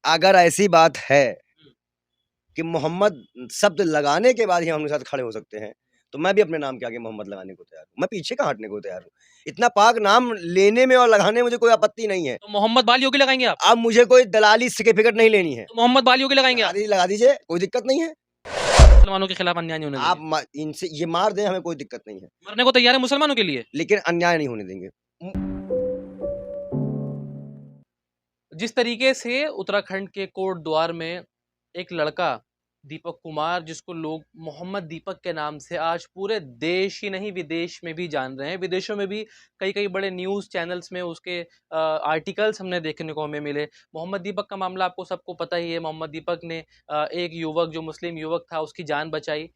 अगर ऐसी बात है कि मोहम्मद शब्द लगाने के बाद ही हम उनके साथ खड़े हो सकते हैं, तो मैं भी अपने नाम के आगे मोहम्मद लगाने को तैयार हूँ। मैं पीछे कहाँ हटने को तैयार हूँ। इतना पाक नाम लेने में और लगाने में मुझे कोई आपत्ति नहीं है। तो मोहम्मद बाल योगी लगाएंगे आप? अब मुझे कोई दलाली सर्टिफिकेट नहीं लेनी है। तो मोहम्मद बाल योगी लगाएंगे आप? लगा दीजिए, कोई दिक्कत नहीं है। मुसलमानों के खिलाफ अन्याय नहीं होने आप देंगे? इनसे ये मार दें, हमें कोई दिक्कत नहीं है, मरने को तैयार है मुसलमानों के लिए? लेकिन अन्याय नहीं होने देंगे। जिस तरीके से उत्तराखंड के कोटद्वार में एक लड़का दीपक कुमार, जिसको लोग मोहम्मद दीपक के नाम से आज पूरे देश ही नहीं विदेश में भी जान रहे हैं, विदेशों में भी कई कई बड़े न्यूज़ चैनल्स में उसके आर्टिकल्स हमने देखने को हमें मिले। मोहम्मद दीपक का मामला आपको सबको पता ही है। मोहम्मद दीपक ने एक युवक, जो मुस्लिम युवक था, उसकी जान बचाई।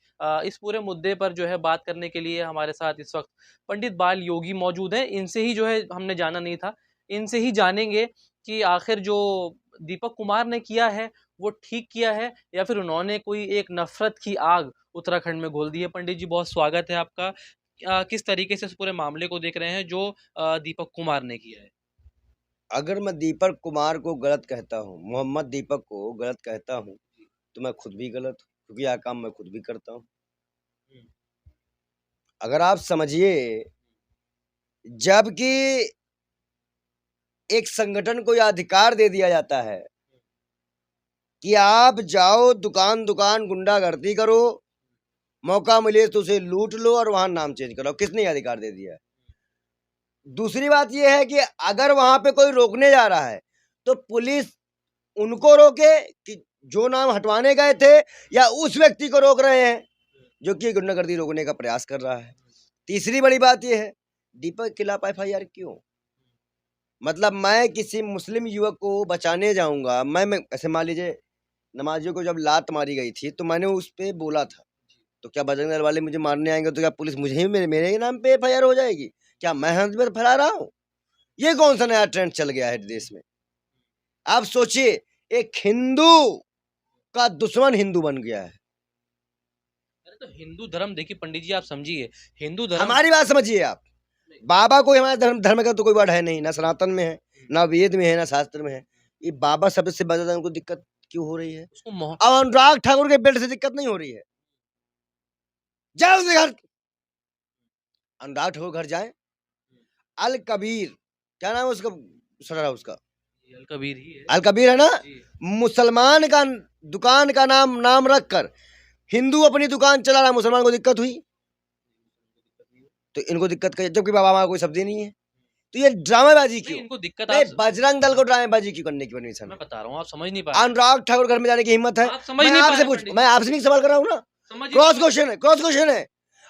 इस पूरे मुद्दे पर जो है बात करने के लिए हमारे साथ इस वक्त पंडित बाल योगी मौजूद हैं। इनसे ही जो है हमने जाना नहीं था, इनसे ही जानेंगे कि आखिर जो दीपक कुमार ने किया है वो ठीक किया है या फिर उन्होंने कोई एक नफरत की आग उत्तराखंड में घोल दी है। पंडित जी, बहुत स्वागत है आपका। किस तरीके से इस पूरे मामले को देख रहे हैं जो दीपक कुमार ने किया है? अगर मैं दीपक कुमार को गलत कहता हूँ, मोहम्मद दीपक को गलत कहता हूँ, तो मैं खुद भी गलत हूँ, क्योंकि यह काम मैं खुद भी करता हूँ। अगर आप समझिए, जबकि एक संगठन को यह अधिकार दे दिया जाता है कि आप जाओ दुकान दुकान गुंडागर्दी करो, मौका मिले तो उसे लूट लो और वहां नाम चेंज करो, किसने यह अधिकार दे दिया है? दूसरी बात यह है कि अगर वहां पे कोई रोकने जा रहा है तो पुलिस उनको रोके कि जो नाम हटवाने गए थे, या उस व्यक्ति को रोक रहे हैं जो कि गुंडागर्दी रोकने का प्रयास कर रहा है। तीसरी बड़ी बात यह है, दीपक के खिलाफ FIR क्यों? मतलब मैं किसी मुस्लिम युवक को बचाने जाऊंगा, मैं ऐसे मान लीजिए नमाजियों को जब लात मारी गई थी तो मैंने उस पे बोला था, तो क्या बजरंग दल वाले मुझे मारने आएंगे तो क्या पुलिस मुझे ही मेरे ही नाम पे FIR हो जाएगी? क्या मैं हंसबेर फैला रहा हूँ? ये कौन सा नया ट्रेंड चल गया है देश में? आप सोचिए, एक हिंदू का दुश्मन हिंदू बन गया है। अरे तो हिंदू धर्म देखिए पंडित जी, आप समझिए, हिंदू धर्म, हमारी बात समझिए आप। बाबा कोई हमारे धर्म का तो कोई वर्ड है नहीं, ना सनातन में है, ना वेद में है, ना शास्त्र में है। ये बाबा शब्द से बदल उनको दिक्कत क्यों हो रही है? अब अनुराग ठाकुर के बेल्ट से दिक्कत नहीं हो रही है, जाए उसके घर, अनुराग ठाकुर घर जाए। अल कबीर, क्या नाम है उसका, सड़ा उसका अल कबीर ही है। अल कबीर है ना? मुसलमान का दुकान का नाम रखकर हिंदू अपनी दुकान चला रहा, मुसलमान को दिक्कत हुई तो इनको दिक्कत कही, जबकि बाबा हमारा कोई शब्द ही नहीं है। तो ये ड्रामेबाजी क्यों? इनको दिक्कत नहीं, बजरंग दल को ड्रामेबाजी क्यों करने की परमिशन? मैं बता रहा हूँ, आप समझ नहीं पा रहे। अनुराग ठाकुर घर में जाने की हिम्मत है? आप समझ नहीं पा रहे। मैं आपसे भी सवाल कर रहा हूँ ना, क्रॉस क्वेश्चन है, क्रॉस क्वेश्चन है।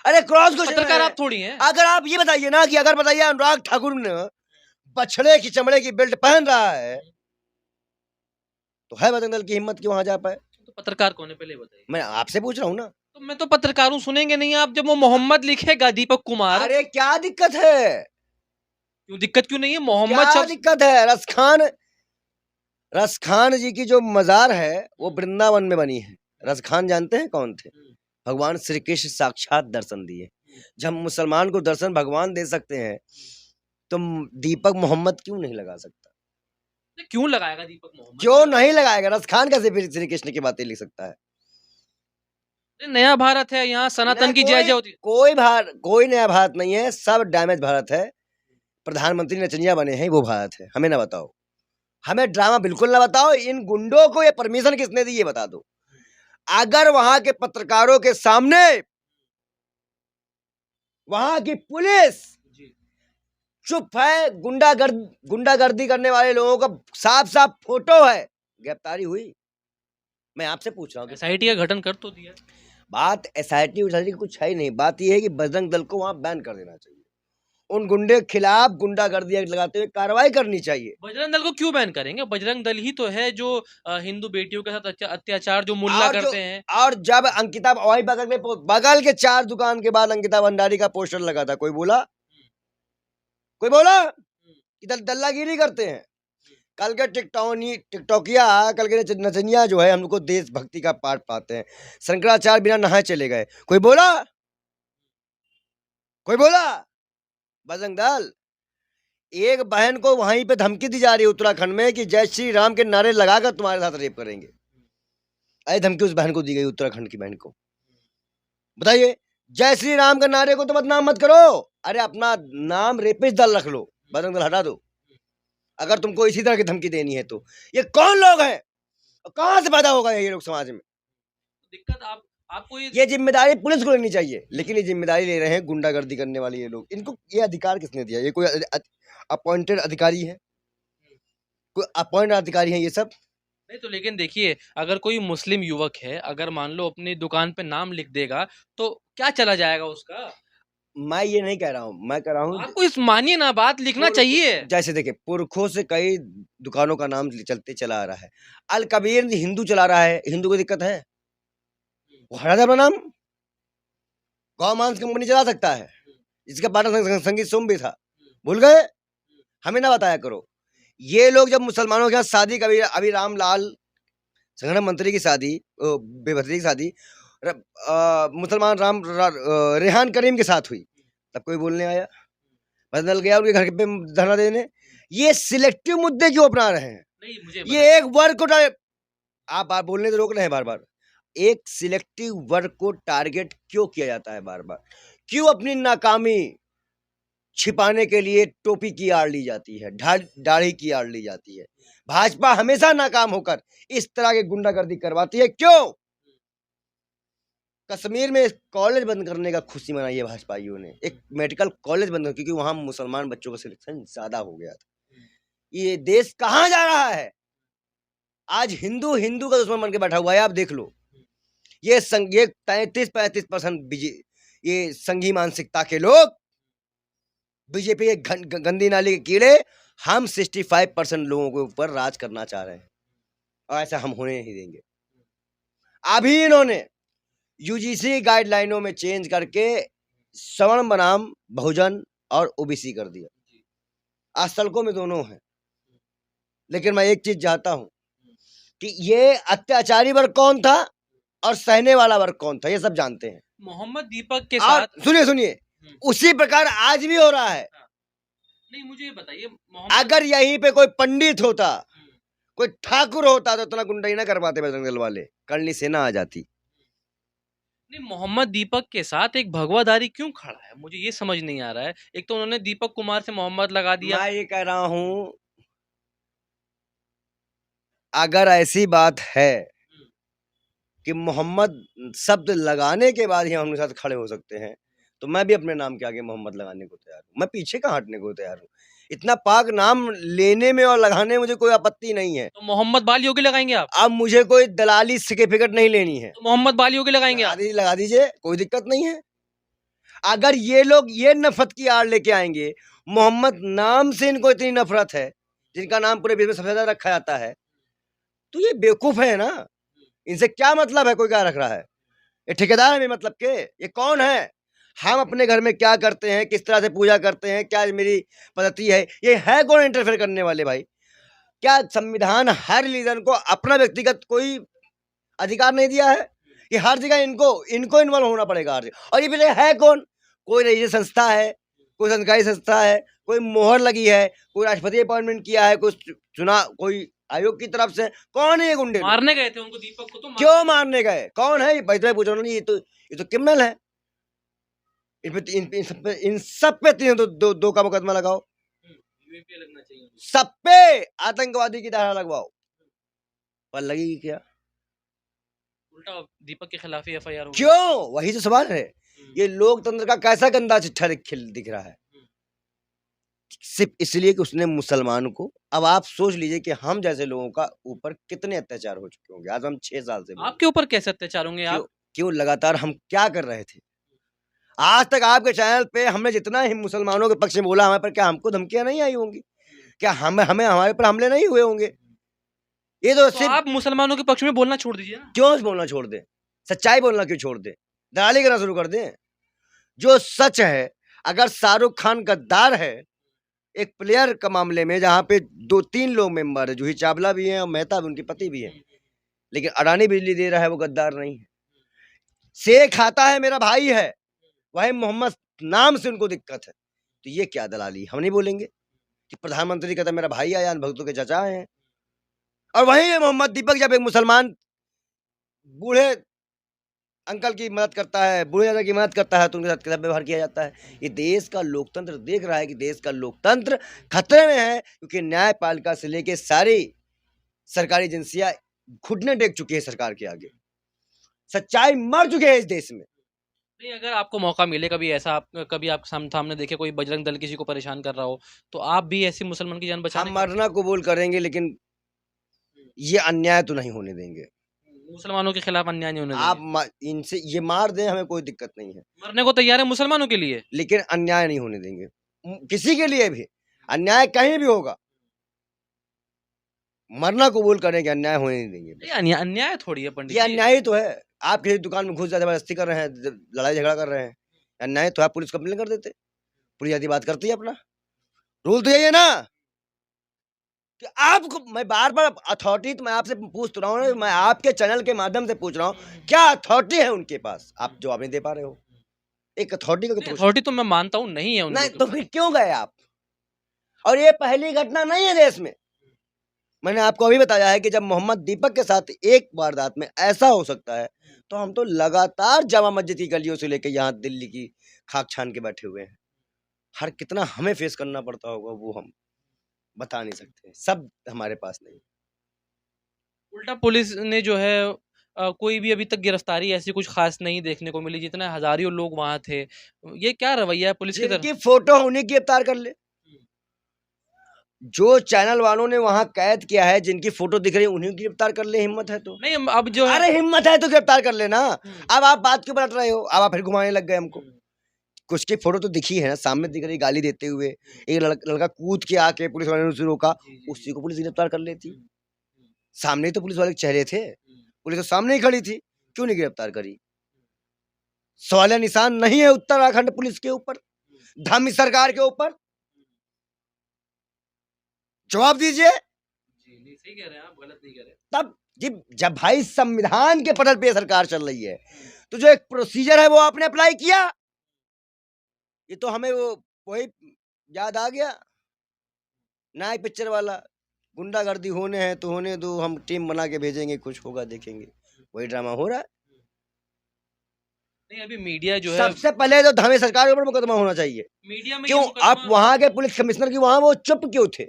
अरे क्रॉस क्वेश्चन, पत्रकार आप थोड़ी हैं। अगर आप ये बताइए ना कि अगर बताइए अनुराग ठाकुर ने बछड़े की चमड़े की बेल्ट पहन रहा है तो है बजरंग दल की हिम्मत कि वहां जा पाए? तो पत्रकार कौन है पहले बताइए। मैं आपसे पूछ रहा हूँ ना। तो मैं तो पत्रकार हूँ, सुनेंगे नहीं आप जब वो मोहम्मद लिखेगा दीपक कुमार? अरे क्या दिक्कत है? क्यों दिक्कत क्यों नहीं है? मोहम्मद क्या शब्द दिक्कत है? रसखान जी की जो मजार है वो वृंदावन में बनी है। रसखान जानते हैं कौन थे? भगवान श्री कृष्ण साक्षात दर्शन दिए। जब मुसलमान को दर्शन भगवान दे सकते हैं तो दीपक मोहम्मद क्यों नहीं लगा सकता? क्यों लगाएगा दीपक मोहम्मद? क्यों नहीं लगाएगा? रसखान कैसे फिर श्री कृष्ण की बातें लिख सकता है? नया भारत है, यहाँ सनातन की जय जय होती है। कोई नया भारत नहीं है, सब डैमेज भारत है। प्रधानमंत्री नचनिया बने हैं, वो भारत है। हमें ना बताओ, हमें ड्रामा बिल्कुल ना बताओ। इन गुंडों को ये परमिशन किसने दी ये बता दो। अगर वहां के पत्रकारों के सामने वहां की पुलिस चुप है, गुंडागर्दी करने वाले लोगों का साफ साफ फोटो है, गिरफ्तारी हुई? मैं आपसे पूछ रहा हूँ, SIT का गठन कर तो दिया। बात SIT की कुछ है ही नहीं। बात यह है कि बजरंग दल को वहां बैन कर देना चाहिए। उन गुंडे के खिलाफ गुंडागर्दी लगाते हुए कार्रवाई करनी चाहिए। बजरंग दल को क्यों बैन करेंगे? बजरंग दल ही तो है जो हिंदू बेटियों के साथ अत्याचार जो मुल्ला करते हैं। और जब अंकिता वही बगल के 4 दुकान के बाद अंकिता भंडारी का पोस्टर लगा था, कोई बोला कि दल्लागिरी करते हैं? कल के टिकटॉकिया, कल के नचनिया जो है हमको देशभक्ति का पाठ पाते हैं। शंकराचार्य बिना नहाए चले गए, कोई बोला? बजरंग दल एक बहन को वहीं पे धमकी दी जा रही है उत्तराखंड में कि जय श्री राम के नारे लगाकर तुम्हारे साथ रेप करेंगे। ऐसी धमकी उस बहन को दी गई, उत्तराखंड की बहन को। बताइए, जय श्री राम के नारे को तो बदनाम मत करो, अरे अपना नाम रेपिस्ट दल रख लो, बजरंग दल हटा दो, अगर तुमको इसी तरह की धमकी देनी है तो। ये कौन लोग हैं, कहां से पैदा होगा ये लोग समाज में? दिक्कत आपको ये जिम्मेदारी पुलिस को लेनी चाहिए, लेकिन ये जिम्मेदारी ले रहे हैं गुंडागर्दी करने वाले ये लोग। इनको ये अधिकार किसने दिया? ये कोई अपॉइंटेड अधिकारी है? कोई अपॉइंटेड अधिकारी है ये सब? नहीं तो लेकिन देखिए, अगर कोई मुस्लिम युवक है, अगर मान लो अपनी दुकान पे नाम लिख देगा तो क्या चला जाएगा उसका? मैं ये नहीं कह रहा हूँ, मैं कह रहा हूँ आपको इस मानिए ना, बात लिखना चाहिए। जैसे देखिए, पुरखों से कई दुकानों का नाम चलते चला आ रहा है। अल कबीर हिंदू चला रहा है, हिंदू को दिक्कत है? वो हटा दे अपना नाम, गौ मांस कंपनी चला सकता है, जिसका पार्टनर संगीत सोम भी था। भूल गए? हमें ना बताया करो। ये लोग जब मुसलमानों के साथ शादी, कभी अभी रामलाल संगठन मंत्री की शादी, बेभद्री की शादी मुसलमान रेहान करीम के साथ हुई, तब कोई बोलने आया? बदल गया उनके घर पे धरना देने। ये सिलेक्टिव मुद्दे क्यों अपना रहे हैं? नहीं मुझे ये एक वर्ग को आप बोलने से रोक रहे हैं बार बार। एक सिलेक्टिव वर्ग को टारगेट क्यों किया जाता है बार बार? क्यों अपनी नाकामी छिपाने के लिए टोपी की आड़ ली जाती है, दाढ़ी की आड़ ली जाती है? भाजपा हमेशा नाकाम होकर इस तरह की गुंडागर्दी करवाती है। क्यों? कश्मीर में कॉलेज बंद करने का खुशी मनाई है भाजपाइयों ने, एक मेडिकल कॉलेज बंद, क्योंकि वहां मुसलमान बच्चों का सिलेक्शन ज्यादा हो गया था। ये देश कहां जा रहा है? आज हिंदू हिंदू का दुश्मन बन के बैठा हुआ है। आप देख लो, ये 33-35% ये संघी मानसिकता के लोग, बीजेपी के गंदी नाली के कीड़े, हम 65% लोगों के ऊपर राज करना चाह रहे हैं, और ऐसा हम होने नहीं देंगे। अभी इन्होंने यूजीसी गाइडलाइनों में चेंज करके सवर्ण बनाम बहुजन और ओबीसी कर दिया। आज सड़कों में दोनों हैं। लेकिन मैं एक चीज चाहता हूं कि ये अत्याचारी वर्ग कौन था और सहने वाला वर्ग कौन था, ये सब जानते हैं। मोहम्मद दीपक के साथ सुनिए, उसी प्रकार आज भी हो रहा है। नहीं मुझे ये बताइए, अगर यहीं पे कोई पंडित होता, कोई ठाकुर होता, तो इतना गुंडाई ना कर पाते बजरंग दल वाले, करनी सेना आ जाती। नहीं, मोहम्मद दीपक के साथ एक भगवाधारी क्यों खड़ा है, मुझे ये समझ नहीं आ रहा है। एक तो उन्होंने दीपक कुमार से मोहम्मद लगा दिया। मैं ये कह रहा हूं, अगर ऐसी बात है कि मोहम्मद शब्द लगाने के बाद ही हम उनके साथ खड़े हो सकते हैं, तो मैं भी अपने नाम के आगे मोहम्मद लगाने को तैयार हूँ। मैं पीछे कहाँ हटने को तैयार हूँ। इतना पाक नाम लेने में और लगाने में मुझे कोई आपत्ति नहीं है। तो मोहम्मद बाल योगी लगाएंगे आप? अब मुझे कोई दलाली सर्टिफिकेट नहीं लेनी है। तो मोहम्मद बाल योगी लगाएंगे आप? लगा दीजिए, कोई दिक्कत नहीं है। अगर ये लोग ये नफरत की आड़ लेके आएंगे, मोहम्मद नाम से इनको इतनी नफरत है, जिनका नाम पूरे विश्व में सबसे ज्यादा रखा जाता है, तो ये बेवकूफ है ना। इनसे क्या मतलब है? कोई क्या रख रहा है? ये ठेकेदार है मतलब के? ये कौन है? हम अपने घर में क्या करते हैं, किस तरह से पूजा करते हैं, क्या मेरी पद्धति है, ये है कौन इंटरफेयर करने वाले भाई? क्या संविधान हर रिलीजन को अपना व्यक्तिगत कोई अधिकार नहीं दिया है? कि हर जगह इनको इन्वॉल्व होना पड़ेगा हर जगह। और ये भी है कौन? कोई रजिस्ट्रेशन संस्था है, कोई सरकारी संस्था है, कोई मोहर लगी है, कोई राष्ट्रपति अपॉइंटमेंट किया है, कोई चुनाव, कोई आयोग की तरफ से? कौन है ये गुंडे? मारने गए थे उनको, दीपक को तो क्यों मारने गए? कौन है? पूछ रहा हूँ, ये तो क्रिमिनल है। इन सब पे दो का मुकदमा लगाओ, लगना चाहिए, सब पे आतंकवादी की धारा लगवाओ, पर लगेगी क्या? उल्टा दीपक के खिलाफ ही एफआईआर होगी। क्यों? वही तो सवाल है। ये लोकतंत्र का कैसा गंदा चिट्ठा दिख रहा है, सिर्फ इसलिए कि उसने मुसलमान को। अब आप सोच लीजिए कि हम जैसे लोगों का ऊपर कितने अत्याचार हो चुके होंगे। आज हम 6 साल से आपके ऊपर कैसे अत्याचार होंगे? आप क्यों लगातार हम क्या कर रहे थे? आज तक आपके चैनल पे हमने जितना ही मुसलमानों के पक्ष में बोला, हमारे पर क्या हमको धमकियां नहीं आई होंगी? क्या हमें हमारे पर हमले नहीं हुए होंगे? ये तो सिर्फ आप मुसलमानों के पक्ष में बोलना छोड़ दीजिए ना। क्यों बोलना छोड़ दें? सच्चाई बोलना क्यों छोड़ दें? दलाली करना शुरू कर दें? जो सच है, अगर शाहरुख खान गद्दार है एक प्लेयर का मामले में, जहां पे 2-3 लोग मेंबर है, जूही चावला भी है और मेहता भी, उनके पति भी है, लेकिन अडानी बिजली दे रहा है, वो गद्दार नहीं है। शेख खाता है, मेरा भाई है, वही मोहम्मद नाम से उनको दिक्कत है, तो ये क्या दलाली? हम नहीं बोलेंगे। कि प्रधानमंत्री कहता मेरा भाई आया, भक्तों के चचा हैं। और वहीं मोहम्मद दीपक जब एक मुसलमान बूढ़े अंकल की मदद करता है, बूढ़े दादा की मदद करता है, तो उनके साथ कैसा व्यवहार किया जाता है। ये देश का लोकतंत्र देख रहा है कि देश का लोकतंत्र खतरे में है, क्योंकि न्यायपालिका से लेके सारी सरकारी एजेंसियां घुटने टेक चुकी है सरकार के आगे। सच्चाई मर चुके हैं इस देश में। नहीं, अगर आपको मौका मिले कभी ऐसा, आप कभी आप सामने देखे कोई बजरंग दल किसी को परेशान कर रहा हो, तो आप भी ऐसी मुसलमान की जान हम बचाने मरना कबूल करेंगे, लेकिन ये अन्याय तो नहीं होने देंगे। मुसलमानों के खिलाफ अन्याय नहीं होने आप देंगे। इनसे ये मार दें, हमें कोई दिक्कत नहीं है, मरने को तैयार है मुसलमानों के लिए। लेकिन अन्याय नहीं होने देंगे किसी के लिए भी। अन्याय कहीं भी होगा, मरना कबूल करेंगे, अन्याय होने नहीं देंगे। ये अन्याय थोड़ी है पंडित ये जी। अन्याय ही तो है। आप किसी दुकान में घुस जाते, जबरदस्ती कर रहे हैं, लड़ाई झगड़ा कर रहे हैं, अन्याय तो है। पुलिस कंप्लेन कर देते, पुलिस आती बात करती है अपना। रूल तो यही है ना कि आपको, मैं बार बार अथॉरिटी तो मैं आपसे पूछ तो रहा हूँ, मैं आपके चैनल के माध्यम से पूछ रहा हूँ, क्या अथॉरिटी है उनके पास? आप जवाब नहीं दे पा रहे हो। एक अथॉरिटी का अथॉरिटी तो मैं मानता हूँ नहीं है उन नहीं, लोगों के तो पास। फिर क्यों गए आप? और ये पहली घटना नहीं है देश में। मैंने आपको अभी बताया है कि जब मोहम्मद दीपक के साथ एक वारदात में ऐसा हो सकता है, तो हम तो लगातार जामा मस्जिद की गलियों से लेकर यहाँ दिल्ली की खाक छान के बैठे हुए हैं। हर कितना हमें फेस करना पड़ता होगा वो हम बता नहीं सकते, सब हमारे पास नहीं। उल्टा पुलिस ने जो है कोई भी अभी तक गिरफ्तारी ऐसी कुछ खास नहीं देखने को मिली, जितने हजारों लोग वहां थे। ये क्या रवैया है पुलिस की तरफ? जिनकी फोटो उन्हीं की गिरफ्तार कर ले। जो चैनल वालों ने वहां कैद किया है, जिनकी फोटो दिख रही है, उन्हीं की गिरफ्तार कर ले। हिम्मत है तो। नहीं, अब जो है, अरे हिम्मत है तो गिरफ्तार कर लेना। अब आप बात क्यों पलट रहे हो? अब आप फिर घुमाने लग गए हमको। कुछ की फोटो तो दिखी है ना, सामने दिख रही, गाली देते हुए एक लड़का कूद के आके पुलिस वाले ने उसे रोका, उसी को पुलिस गिरफ्तार कर लेती। सामने ही तो पुलिस वाले के चेहरे थे, पुलिस तो सामने ही खड़ी थी, क्यों नहीं गिरफ्तार करी? सवालिया निशान नहीं है उत्तराखंड पुलिस के ऊपर, धामी सरकार के ऊपर? जवाब दीजिए। नहीं, सही कह रहे हैं आप, गलत नहीं कह रहे। तब जब भाई संविधान के पटल पे सरकार चल रही है, तो जो एक प्रोसीजर है वो आपने अप्लाई किया। ये तो हमें वो वही याद आ गया, नायक पिक्चर वाला, गुंडागर्दी होने हैं तो होने दो, हम टीम बना के भेजेंगे, कुछ होगा देखेंगे। वही ड्रामा हो रहा है। नहीं, अभी मीडिया जो है, सबसे पहले तो धामी सरकार के ऊपर मुकदमा होना चाहिए। मीडिया में क्यों आप वहां के पुलिस कमिश्नर की वहां वो चुप क्यों थे?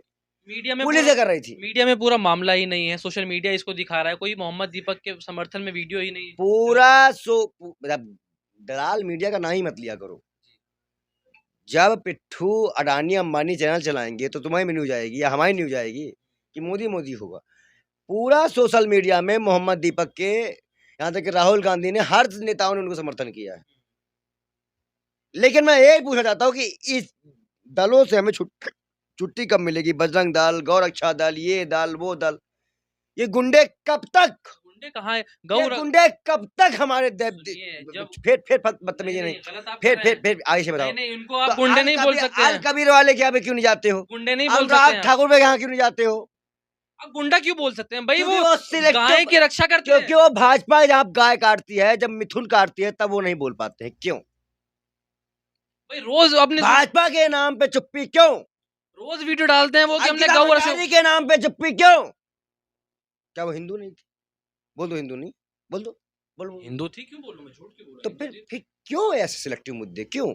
मीडिया में पुलिस कर रही थी। मीडिया में पूरा मामला ही नहीं है, सोशल मीडिया इसको दिखा रहा है, कोई मोहम्मद दीपक के समर्थन में वीडियो ही नहीं है। पूरा दलाल मीडिया का नाम ही मत लिया करो। जब पिट्ठू अडानी अंबानी चैनल चलाएंगे तो तुम्हारी भी न्यूज आएगी या हमारी न्यूज आएगी कि मोदी मोदी होगा। पूरा सोशल मीडिया में मोहम्मद दीपक के, यहाँ तक कि राहुल गांधी ने, हर नेताओं ने उनको समर्थन किया है। लेकिन मैं यही पूछना चाहता हूँ कि इस दलों से हमें छुट्टी कब मिलेगी? बजरंग दल, गौरक्षा दल, ये दल वो दल, ये गुंडे कब तक? गुंडे कहाँ है? गुंडे कब तक हमारे फिर बदतमीजी नहीं, फिर आगे से बताओ। नहीं, उनको आप गुंडे नहीं बोल सकते। अल कबीर वाले के यहाँ पे क्यों नहीं जाते हो? गुंडे नहीं बोल सकते। ठाकुर पे यहाँ क्यों नहीं जाते हो? आप गुंडा क्यों बोल सकते हैं भाई? वो गाय गाय की रक्षा करते हैं। क्योंकि वो भाजपा जब गाय काटती है, जब मिथुन काटती है, तब वो नहीं बोल पाते हैं। क्यों भाई? रोज अपने भाजपा के नाम पे चुप्पी क्यों? रोज वीडियो डालते हैं वो कि हमने गौ रक्षा के नाम पे चुप्पी क्यों? क्या वो हिंदू नहीं थी? बोल दो हिंदू नहीं, बोल दो, बोलो हिंदू थी। क्यों बोलूं मैं? झूठ क्यों बोल तो फिर क्यों ऐसे सिलेक्टिव मुद्दे? क्यों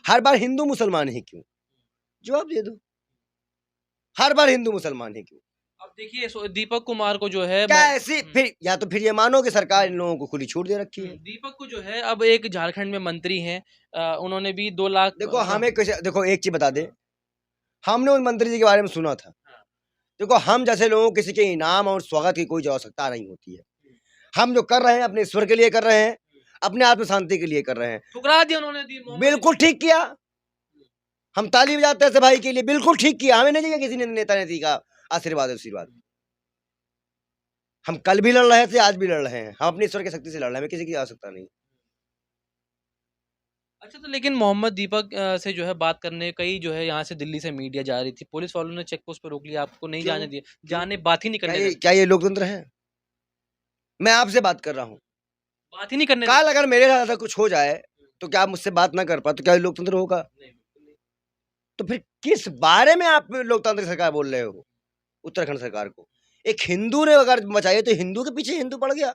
हर बार हिंदू मुसलमान ही क्यों? जवाब दे दो। हर बार हिंदू मुसलमान ही क्यों? अब देखिए, दीपक कुमार को जो है, क्या ऐसी फिर, या तो फिर ये मानो कि सरकार इन लोगों को खुली छूट दे रखी है। दीपक को जो है अब एक झारखंड में मंत्री हैं, उन्होंने भी 2 लाख। देखो हमें देखो एक चीज बता दे, हमने उन मंत्री जी के बारे में सुना था। देखो हम जैसे लोगों को किसी के इनाम और स्वागत की कोई आवश्यकता नहीं होती है। हम जो कर रहे हैं अपने ईश्वर के लिए कर रहे हैं, अपने आत्म शांति के लिए कर रहे हैं। ठुकरा दिया उन्होंने। बिल्कुल ठीक किया, हम ताली बजाते हैं भाई के लिए, बिल्कुल ठीक किया। हमें नहीं चाहिए किसी नेता ने का आशीर्वाद। हम कल भी लड़ रहे थे, आज भी लड़ रहे हैं, हम अपनी ईश्वर की शक्ति से लड़ रहे हैं, हमें किसी की आवश्यकता नहीं। अच्छा, तो लेकिन मोहम्मद दीपक से जो है बात करने, कई जो है यहाँ से दिल्ली से मीडिया जा रही थी, पुलिस वालों ने चेक पोस्ट पर रोक लिया, आपको नहीं जाने दिया, जाने बात ही नहीं करने दिया। क्या ये लोकतंत्र है? मैं आपसे बात कर रहा हूँ, बात ही नहीं करने। कल अगर मेरे साथ ऐसा कुछ हो जाए तो क्या आप मुझसे बात ना कर पाए तो क्या लोकतंत्र होगा? तो फिर किस बारे में आप लोकतांत्रिक सरकार बोल रहे हो उत्तराखंड सरकार को? एक हिंदू ने अगर बचाई तो हिंदू के पीछे हिंदू पड़ गया,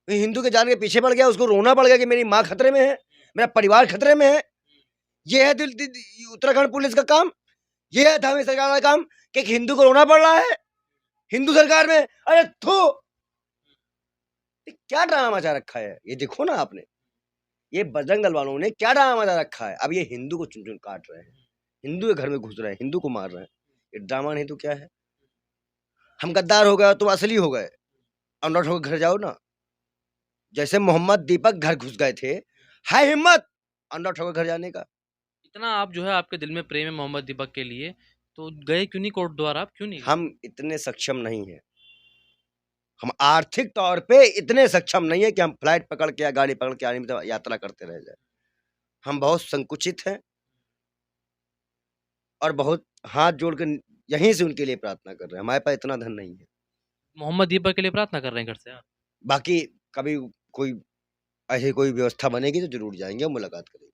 हिंदू के जान के पीछे पड़ गया, उसको रोना पड़ गया कि मेरी माँ खतरे में है, मेरा परिवार खतरे में है। ये है उत्तराखंड पुलिस का काम, ये है धामी सरकार का काम कि एक हिंदू को रोना पड़ रहा है हिंदू सरकार में। अरे थू, क्या ड्रामा मचा रखा है ये, देखो ना आपने, ये बजरंग दल वालों ने क्या ड्रामा मचा रखा है। अब ये हिंदू को चुन चुन काट रहे हैं, हिंदू के घर में घुस रहे हैं, हिंदू को मार रहे हैं। ये ड्रामा नहीं तो क्या है? हम गद्दार हो गए, तुम असली हो गए, अनलॉट होकर घर जाओ ना। जैसे मोहम्मद दीपक घर घुस गए थे, है हिम्मत अनलॉट होकर घर जाने का। इतना आप जो है आपके दिल में प्रेम है मोहम्मद दीपक के लिए, तो गए क्यों नहीं कोर्ट द्वारा? आप क्यों नहीं गए? हम इतने सक्षम नहीं है, हम आर्थिक तौर पे इतने सक्षम नहीं है कि हम फ्लाइट पकड़ के या गाड़ी पकड़ के आने में यात्रा करते रह जाए। हम बहुत संकुचित हैं और बहुत हाथ जोड़ के यहीं से उनके लिए प्रार्थना कर रहे हैं। हमारे पास इतना धन नहीं है। मोहम्मद दीपक के लिए प्रार्थना कर रहे हैं घर से आप? बाकी कभी कोई ऐसी कोई व्यवस्था बनेगी तो जरूर जाएंगे और मुलाकात करेंगे।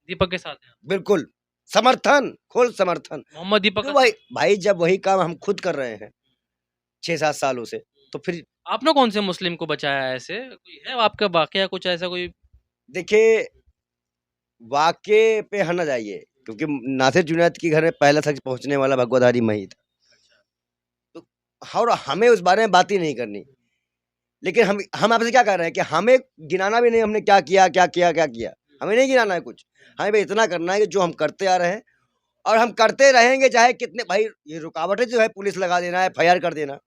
दीपक के साथ हैं आप? बिल्कुल समर्थन, खोल समर्थन। मोहम्मद दीपक तो का भाई जब वही काम हम खुद कर रहे हैं 6-7 सालों से, तो फिर आपने कौन से मुस्लिम को बचाया है? ऐसे कोई है आपका वाकया कुछ ऐसा कोई? देखिए, वाक़े पे हम ना जाइए, क्योंकि नासिर जुनैद के घर में पहला शख्स पहुँचने वाला भगवाधारी मैं ही था। तो और हमें उस बारे में बात ही नहीं करनी। लेकिन हम आपसे क्या कह रहे हैं कि हमें गिनाना भी नहीं हमने क्या किया, क्या किया, क्या किया। हमें नहीं गिनाना है कुछ। हमें बस इतना करना है कि जो हम करते आ रहे हैं और हम करते रहेंगे, चाहे कितने भाई ये रुकावटें जो है पुलिस लगा देना, एफआईआर कर देना।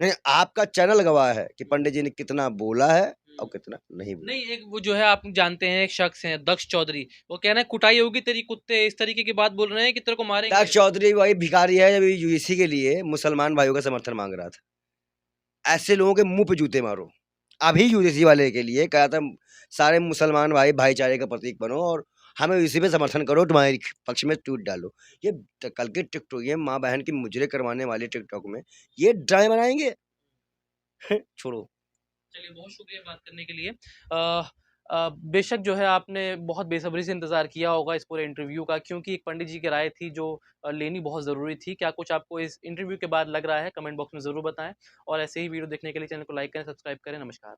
नहीं, आपका चैनल गवाह है कि पंडित जी ने कितना बोला है और कितना नहीं बोला। नहीं, एक वो जो है आप जानते हैं एक शख्स हैं दक्ष चौधरी, वो कह रहे हैं कुटाई होगी तेरी कुत्ते, इस तरीके की बात बोल रहे हैं कि तेरे को मारेंगे। दक्ष चौधरी वही भिखारी है जब यूएसी के लिए मुसलमान भाइयों का समर्थन मांग रहा था। ऐसे लोगों के मुंह पे जूते मारो। अभी यूएसी वाले के लिए कहा था सारे मुसलमान भाई भाईचारे का प्रतीक बनो और हमें यूएसी पे समर्थन करो, तुम्हारे पक्ष में ट्वीट डालो। ये कल के टिकटॉक, ये माँ बहन की मुजरे करवाने वाले टिकटॉक में ये ड्रामे बनाएंगे। छोड़ो। चलिए, बहुत शुक्रिया बात करने के लिए। बेशक जो है आपने बहुत बेसब्री से इंतज़ार किया होगा इस पूरे इंटरव्यू का, क्योंकि एक पंडित जी की राय थी जो लेनी बहुत ज़रूरी थी। क्या कुछ आपको इस इंटरव्यू के बाद लग रहा है, कमेंट बॉक्स में ज़रूर बताएं, और ऐसे ही वीडियो देखने के लिए चैनल को लाइक करें, सब्सक्राइब करें। नमस्कार।